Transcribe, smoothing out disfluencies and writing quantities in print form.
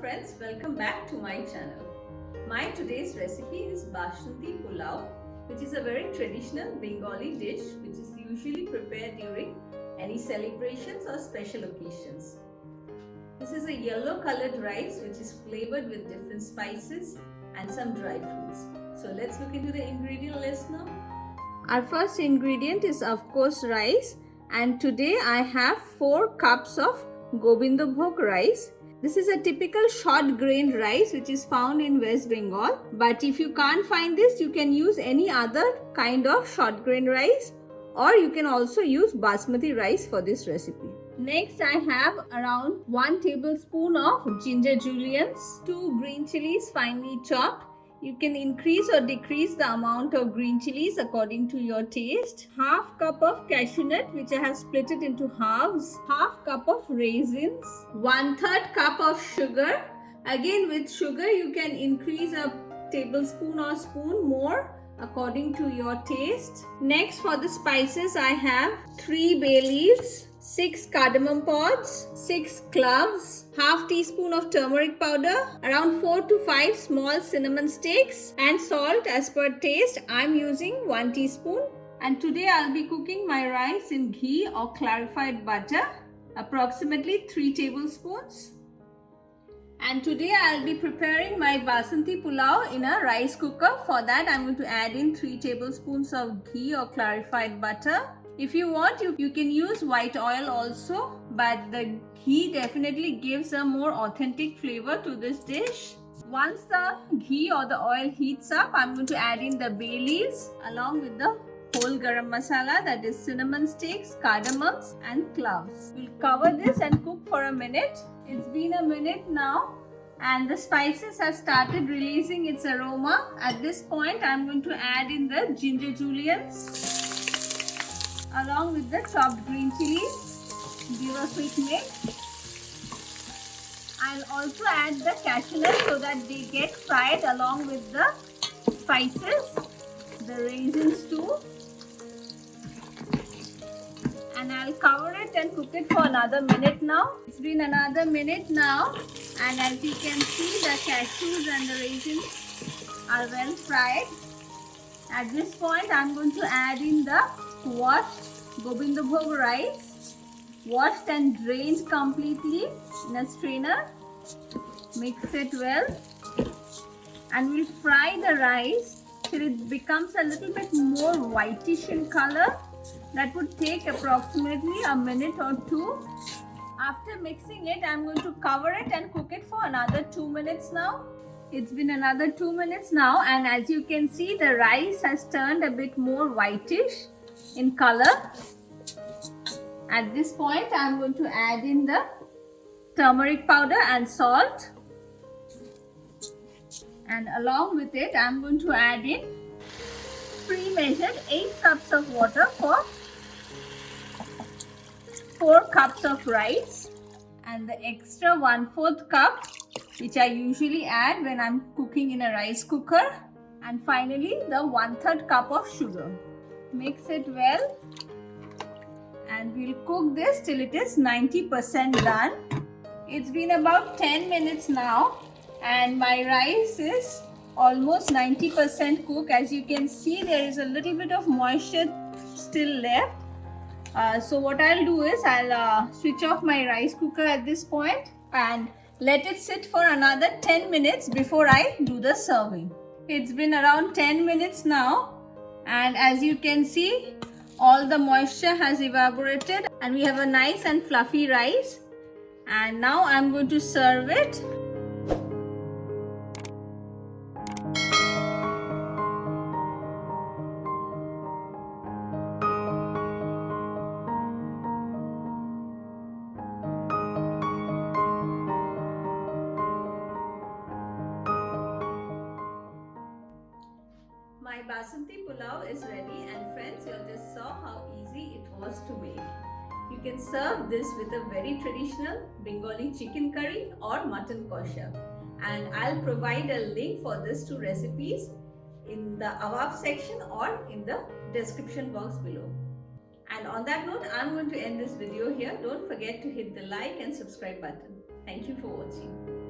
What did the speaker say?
friends, welcome back to my channel. My today's recipe is Basanti Pulao, which is a very traditional Bengali dish which is usually prepared during any celebrations or special occasions. This is a yellow colored rice which is flavored with different spices and some dry fruits. So let's look into the ingredient list now. Our first ingredient is of course rice, and today I have 4 cups of Govindabhog rice. This is a typical short grain rice which is found in West Bengal, but if you can't find this, you can use any other kind of short grain rice, or you can also use basmati rice for this recipe. Next, I have around 1 tablespoon of ginger juliennes, 2 green chilies finely chopped. You can increase or decrease the amount of green chilies according to your taste. Half cup of cashew nut which I have split it into halves. Half cup of raisins. 1/3 cup of sugar. Again, with sugar you can increase a tablespoon or spoon more according to your taste. Next, for the spices, I have 3 bay leaves, 6 cardamom pods, 6 cloves, half teaspoon of turmeric powder, around 4 to 5 small cinnamon sticks, and salt as per taste. I'm using 1 teaspoon. And today I'll be cooking my rice in ghee or clarified butter, approximately 3 tablespoons. And today I'll be preparing my Basanti Pulao in a rice cooker. For that I'm going to add in 3 tablespoons of ghee or clarified butter. If you want, you can use white oil also, but the ghee definitely gives a more authentic flavor to this dish. Once the ghee or the oil heats up, I'm going to add in the bay leaves along with the whole garam masala, that is cinnamon sticks, cardamoms and cloves. We'll cover this and cook for a minute. It's been a minute now and the spices have started releasing its aroma. At this point, I'm going to add in the ginger juliennes along with the chopped green chilies. Give a quick mix. I'll also add the cashew nuts so that they get fried along with the spices, the raisins too. And I'll cover it and cook it for another minute now. It's been another minute now, and as you can see, the cashews and the raisins are well fried. At this point, I'm going to add in the washed Govindabhog rice, washed and drained completely in a strainer. Mix it well, and we'll fry the rice till it becomes a little bit more whitish in color. That would take approximately a minute or 2. After mixing it, I'm going to cover it and cook it for another 2 minutes now. It's been another 2 minutes now, and as you can see, the rice has turned a bit more whitish in color. At this point, I'm going to add in the turmeric powder and salt, and along with it, I'm going to add in pre-measured 8 cups of water for 4 cups of rice, and the extra 1/4 cup which I usually add when I'm cooking in a rice cooker, and finally the 1/3 cup of sugar. Mix it well and we'll cook this till it is 90% done. It's been about 10 minutes now and my rice is almost 90% cooked. As you can see, there is a little bit of moisture still left. So what I'll do is I'll switch off my rice cooker at this point and let it sit for another 10 minutes before I do the serving. It's been around 10 minutes now, and as you can see, all the moisture has evaporated and we have a nice and fluffy rice. And now I'm going to serve it. My Basanti Pulao is ready, and friends, you just saw how easy it was to make. You can serve this with a very traditional Bengali chicken curry or mutton kosha, and I'll provide a link for these 2 recipes in the above section or in the description box below. And on that note, I'm going to end this video here. Don't forget to hit the like and subscribe button. Thank you for watching.